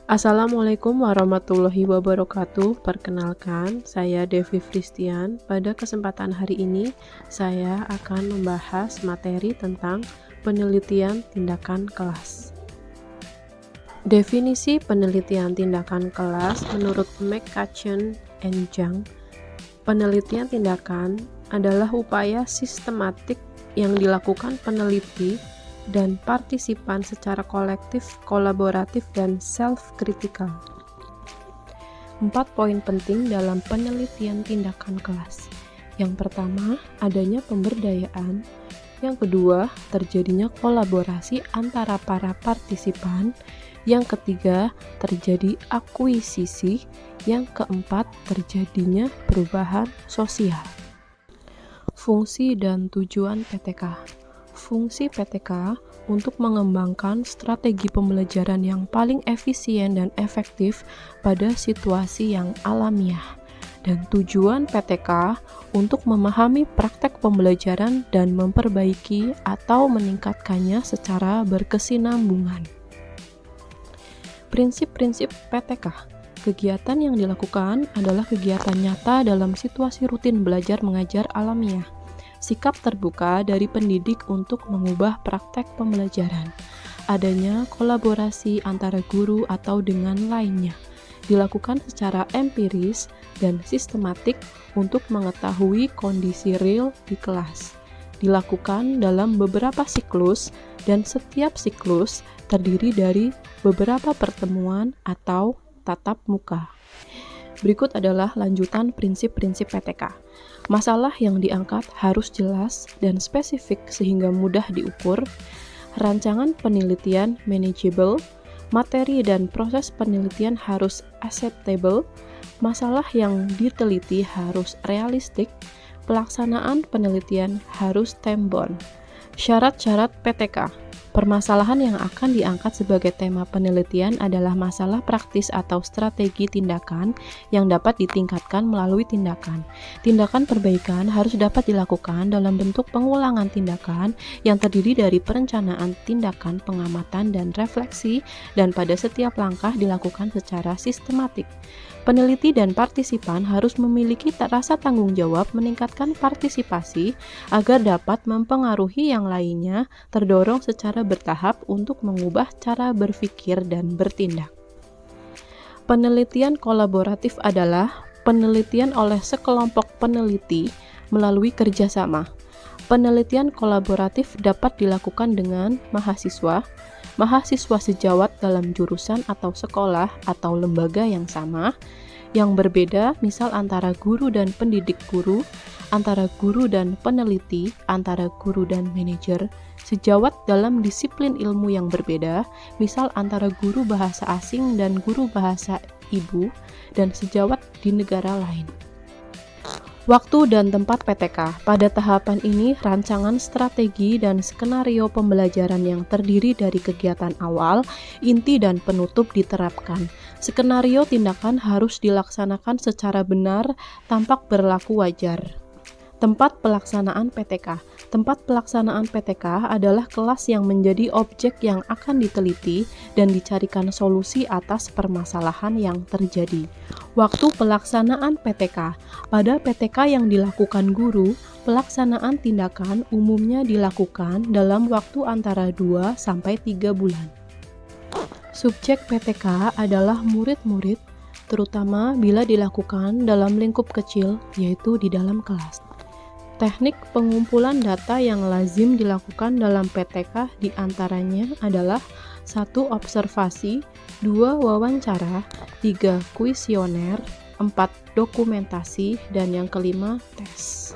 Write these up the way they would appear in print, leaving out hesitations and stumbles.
Assalamualaikum warahmatullahi wabarakatuh. Perkenalkan, saya Devi Fristian. Pada kesempatan hari ini, saya akan membahas materi tentang penelitian tindakan kelas. Definisi penelitian tindakan kelas menurut McCutcheon and Jung, penelitian tindakan adalah upaya sistematik yang dilakukan peneliti dan partisipan secara kolektif, kolaboratif, dan self-critical. 4 poin penting dalam penelitian tindakan kelas. Yang pertama, adanya pemberdayaan. Yang kedua, terjadinya kolaborasi antara para partisipan. Yang ketiga, terjadi akuisisi. Yang keempat, terjadinya perubahan sosial. Fungsi dan tujuan PTK. Fungsi PTK untuk mengembangkan strategi pembelajaran yang paling efisien dan efektif pada situasi yang alamiah. Dan tujuan PTK untuk memahami praktek pembelajaran dan memperbaiki atau meningkatkannya secara berkesinambungan. Prinsip-prinsip PTK. Kegiatan yang dilakukan adalah kegiatan nyata dalam situasi rutin belajar mengajar alamiah. Sikap terbuka dari pendidik untuk mengubah praktek pembelajaran. Adanya kolaborasi antara guru atau dengan lainnya. Dilakukan secara empiris dan sistematik untuk mengetahui kondisi real di kelas. Dilakukan dalam beberapa siklus dan setiap siklus terdiri dari beberapa pertemuan atau tatap muka. Berikut adalah lanjutan prinsip-prinsip PTK. Masalah yang diangkat harus jelas dan spesifik sehingga mudah diukur. Rancangan penelitian manageable. Materi dan proses penelitian harus acceptable. Masalah yang diteliti harus realistik. Pelaksanaan penelitian harus time-bound. Syarat-syarat PTK. Permasalahan yang akan diangkat sebagai tema penelitian adalah masalah praktis atau strategi tindakan yang dapat ditingkatkan melalui tindakan. Tindakan perbaikan harus dapat dilakukan dalam bentuk pengulangan tindakan yang terdiri dari perencanaan tindakan, pengamatan, dan refleksi, dan pada setiap langkah dilakukan secara sistematik. Peneliti dan partisipan harus memiliki rasa tanggung jawab meningkatkan partisipasi agar dapat mempengaruhi yang lainnya, terdorong secara bertahap untuk mengubah cara berpikir dan bertindak. Penelitian kolaboratif adalah penelitian oleh sekelompok peneliti melalui kerjasama. Penelitian kolaboratif dapat dilakukan dengan mahasiswa sejawat dalam jurusan atau sekolah atau lembaga yang sama, yang berbeda, misal antara guru dan pendidik guru, antara guru dan peneliti, antara guru dan manajer, sejawat dalam disiplin ilmu yang berbeda, misal antara guru bahasa asing dan guru bahasa ibu, dan sejawat di negara lain. Waktu dan tempat PTK. Pada tahapan ini, rancangan strategi dan skenario pembelajaran yang terdiri dari kegiatan awal, inti, dan penutup diterapkan. Skenario tindakan harus dilaksanakan secara benar, tampak berlaku wajar. Tempat pelaksanaan PTK. Tempat pelaksanaan PTK adalah kelas yang menjadi objek yang akan diteliti dan dicarikan solusi atas permasalahan yang terjadi. Waktu pelaksanaan PTK. Pada PTK yang dilakukan guru, pelaksanaan tindakan umumnya dilakukan dalam waktu antara 2-3 bulan. Subjek PTK adalah murid-murid, terutama bila dilakukan dalam lingkup kecil, yaitu di dalam kelas. Teknik pengumpulan data yang lazim dilakukan dalam PTK diantaranya adalah 1. Observasi, 2. Wawancara, 3. Kuesioner, 4. Dokumentasi, dan yang kelima, tes.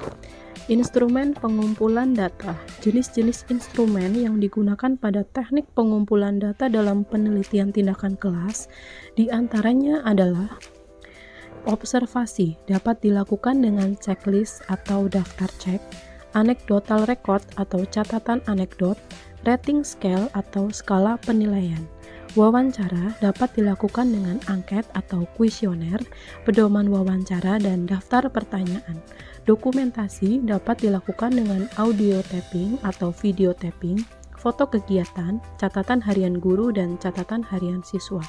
Instrumen pengumpulan data. Jenis-jenis instrumen yang digunakan pada teknik pengumpulan data dalam penelitian tindakan kelas diantaranya adalah observasi dapat dilakukan dengan checklist atau daftar cek, anecdotal record atau catatan anekdot, rating scale atau skala penilaian. Wawancara dapat dilakukan dengan angket atau kuesioner, pedoman wawancara, dan daftar pertanyaan. Dokumentasi dapat dilakukan dengan audio tapping atau video tapping, foto kegiatan, catatan harian guru, dan catatan harian siswa.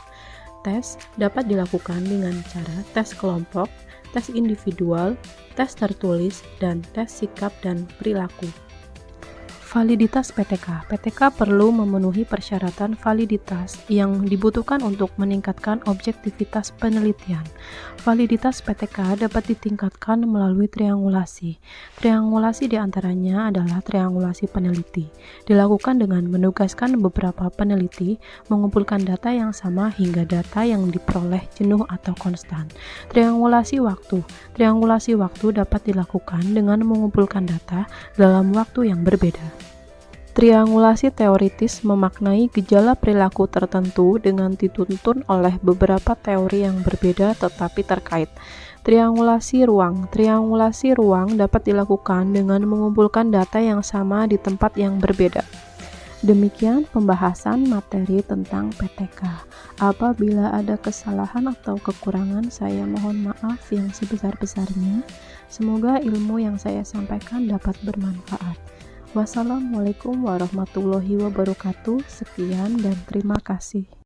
Tes dapat dilakukan dengan cara tes kelompok, tes individual, tes tertulis, dan tes sikap dan perilaku. Validitas PTK. PTK perlu memenuhi persyaratan validitas yang dibutuhkan untuk meningkatkan objektivitas penelitian. Validitas PTK dapat ditingkatkan melalui triangulasi. Triangulasi diantaranya adalah triangulasi peneliti. Dilakukan dengan menugaskan beberapa peneliti mengumpulkan data yang sama hingga data yang diperoleh jenuh atau konstan. Triangulasi waktu. Triangulasi waktu dapat dilakukan dengan mengumpulkan data dalam waktu yang berbeda. Triangulasi teoritis memaknai gejala perilaku tertentu dengan dituntun oleh beberapa teori yang berbeda tetapi terkait. Triangulasi ruang. Triangulasi ruang dapat dilakukan dengan mengumpulkan data yang sama di tempat yang berbeda. Demikian pembahasan materi tentang PTK. Apabila ada kesalahan atau kekurangan, saya mohon maaf yang sebesar-besarnya. Semoga ilmu yang saya sampaikan dapat bermanfaat. Wassalamualaikum warahmatullahi wabarakatuh. Sekian dan terima kasih.